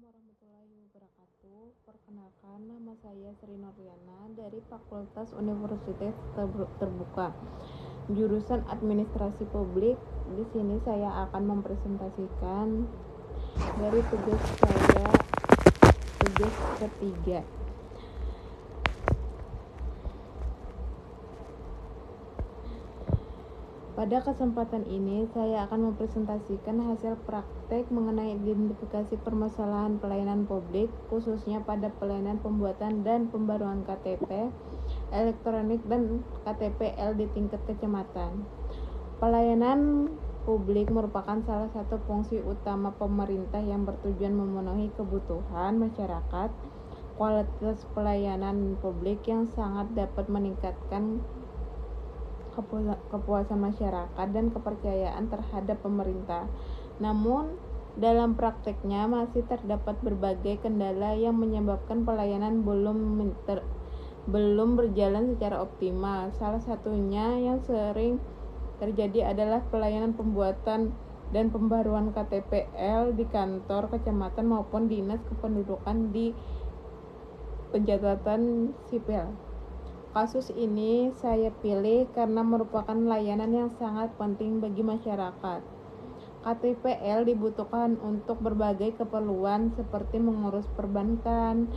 warahmatullahi wabarakatuh. Perkenalkan, nama saya Sri Nurliana dari Fakultas Universitas Terbuka, jurusan Administrasi Publik. Di sini saya akan mempresentasikan dari tugas saya, tugas ketiga. Pada kesempatan ini, saya akan mempresentasikan hasil praktek mengenai identifikasi permasalahan pelayanan publik, khususnya pada pelayanan pembuatan dan pembaruan KTP elektronik dan KTPL di tingkat kecamatan. Pelayanan publik merupakan salah satu fungsi utama pemerintah yang bertujuan memenuhi kebutuhan masyarakat. Kualitas pelayanan publik yang sangat dapat meningkatkan kepuasan masyarakat dan kepercayaan terhadap pemerintah. Namun, dalam prakteknya masih terdapat berbagai kendala yang menyebabkan pelayanan belum berjalan secara optimal. Salah satunya yang sering terjadi adalah pelayanan pembuatan dan pembaruan KTPL di kantor kecamatan maupun dinas kependudukan di pencatatan sipil. Kasus ini saya pilih karena merupakan layanan yang sangat penting bagi masyarakat. KTPL dibutuhkan untuk berbagai keperluan seperti mengurus perbankan,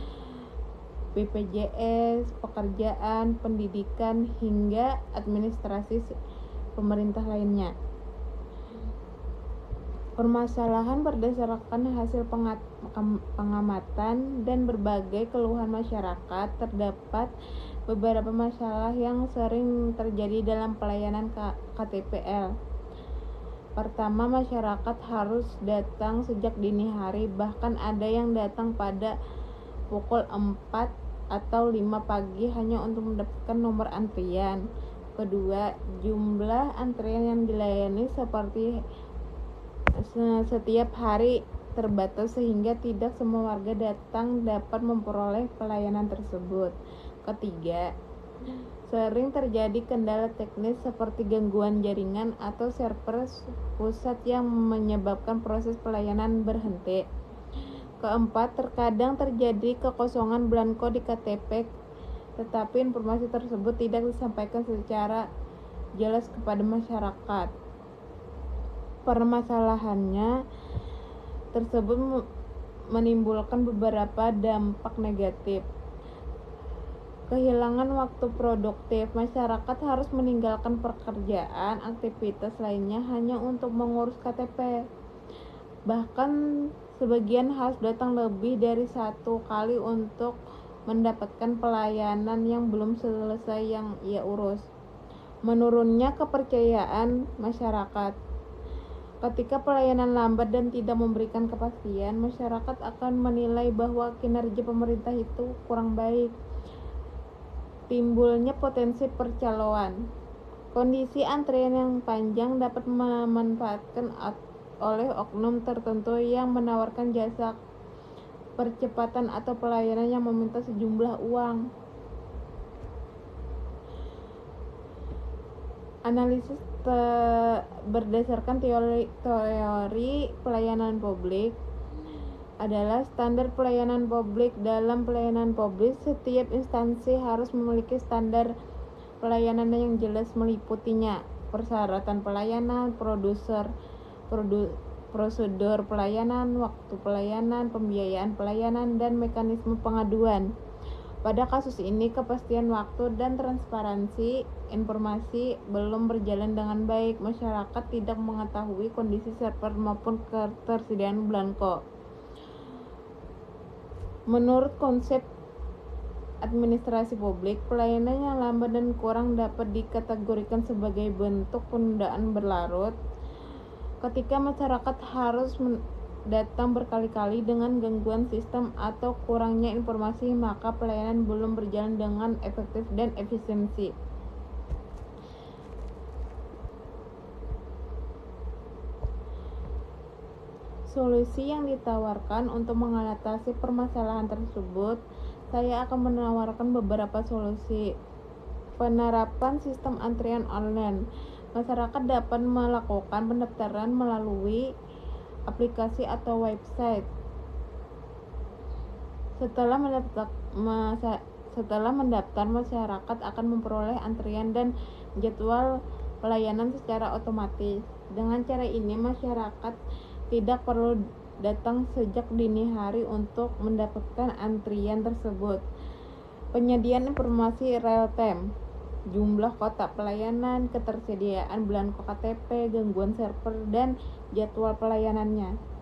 BPJS, pekerjaan, pendidikan, hingga administrasi pemerintah lainnya. Permasalahan berdasarkan hasil pengamatan dan berbagai keluhan masyarakat, terdapat beberapa masalah yang sering terjadi dalam pelayanan KTPL. Pertama, masyarakat harus datang sejak dini hari, bahkan ada yang datang pada pukul 4 atau 5 pagi hanya untuk mendapatkan nomor antrian. Kedua, jumlah antrian yang dilayani seperti setiap hari terbatas sehingga tidak semua warga datang dapat memperoleh pelayanan tersebut. Ketiga, sering terjadi kendala teknis seperti gangguan jaringan atau server pusat yang menyebabkan proses pelayanan berhenti. Keempat, terkadang terjadi kekosongan belangko di KTP, tetapi informasi tersebut tidak disampaikan secara jelas kepada masyarakat. Permasalahannya tersebut menimbulkan beberapa dampak negatif. Kehilangan waktu produktif, masyarakat harus meninggalkan pekerjaan, aktivitas lainnya hanya untuk mengurus KTP. Bahkan sebagian harus datang lebih dari satu kali untuk mendapatkan pelayanan yang belum selesai yang ia urus. Menurunnya kepercayaan masyarakat. Ketika pelayanan lambat dan tidak memberikan kepastian, masyarakat akan menilai bahwa kinerja pemerintah itu kurang baik. Timbulnya potensi percaloan. Kondisi antrian yang panjang dapat dimanfaatkan oleh oknum tertentu yang menawarkan jasa percepatan atau pelayanan yang meminta sejumlah uang. Analisis berdasarkan teori pelayanan publik adalah standar pelayanan publik. Dalam pelayanan publik, setiap instansi harus memiliki standar pelayanan yang jelas meliputinya persyaratan pelayanan, prosedur pelayanan, waktu pelayanan, pembiayaan pelayanan, dan mekanisme pengaduan. Pada kasus ini, kepastian waktu dan transparansi informasi belum berjalan dengan baik. Masyarakat tidak mengetahui kondisi server maupun ketersediaan belangko. Menurut konsep administrasi publik, pelayanan yang lambat dan kurang dapat dikategorikan sebagai bentuk penundaan berlarut. Ketika masyarakat harus datang berkali-kali dengan gangguan sistem atau kurangnya informasi, maka pelayanan belum berjalan dengan efektif dan efisiensi. Solusi yang ditawarkan untuk mengatasi permasalahan tersebut, saya akan menawarkan beberapa solusi. Penerapan sistem antrian online. Masyarakat dapat melakukan pendaftaran melalui aplikasi atau website. Setelah mendaftar, masyarakat akan memperoleh antrian dan jadwal pelayanan secara otomatis. Dengan cara ini, masyarakat tidak perlu datang sejak dini hari untuk mendapatkan antrian tersebut. Penyediaan informasi real time, jumlah kotak pelayanan, ketersediaan belangko KTP, gangguan server, dan jadwal pelayanannya.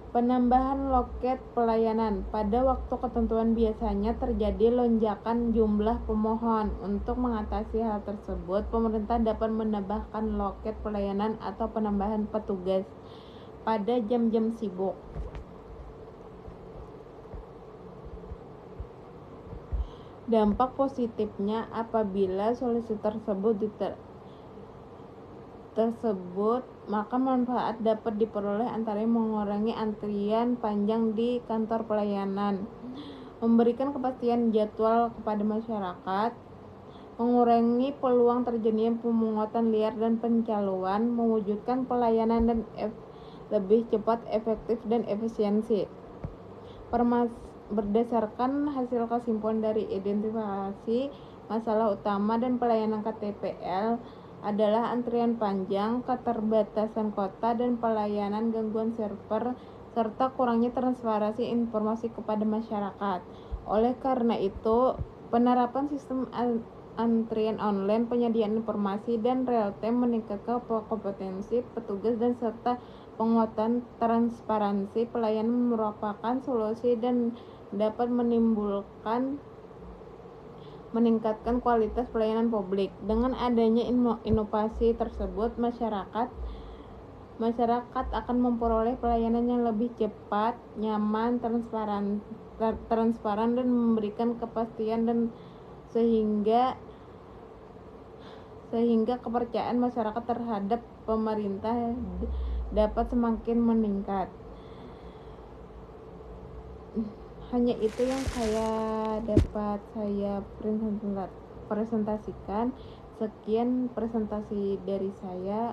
Penambahan loket pelayanan. Pada waktu ketentuan biasanya terjadi lonjakan jumlah pemohon. Untuk mengatasi hal tersebut, pemerintah dapat menambahkan loket pelayanan atau penambahan petugas pada jam-jam sibuk. Dampak positifnya, apabila solusi tersebut, maka manfaat dapat diperoleh antara mengurangi antrian panjang di kantor pelayanan, memberikan kepastian jadwal kepada masyarakat, mengurangi peluang terjadinya pemungutan liar dan pencalonan, mewujudkan pelayanan dan lebih cepat, efektif, dan efisiensi. Berdasarkan hasil kesimpulan dari identifikasi masalah utama dan pelayanan KTPL adalah antrian panjang, keterbatasan kota, dan pelayanan gangguan server, serta kurangnya transparansi informasi kepada masyarakat. Oleh karena itu, penerapan sistem antrian online, penyediaan informasi, dan real time meningkatkan kompetensi petugas dan serta penguatan transparansi pelayanan merupakan solusi dan dapat meningkatkan kualitas pelayanan publik. Dengan adanya inovasi tersebut, masyarakat akan memperoleh pelayanan yang lebih cepat, nyaman, transparan, dan memberikan kepastian, dan sehingga kepercayaan masyarakat terhadap pemerintah dapat semakin meningkat. Hanya itu yang dapat saya presentasikan. Sekian presentasi dari saya.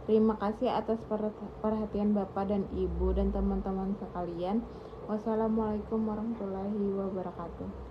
Terima kasih atas perhatian Bapak dan Ibu dan teman-teman sekalian. Wassalamualaikum warahmatullahi wabarakatuh.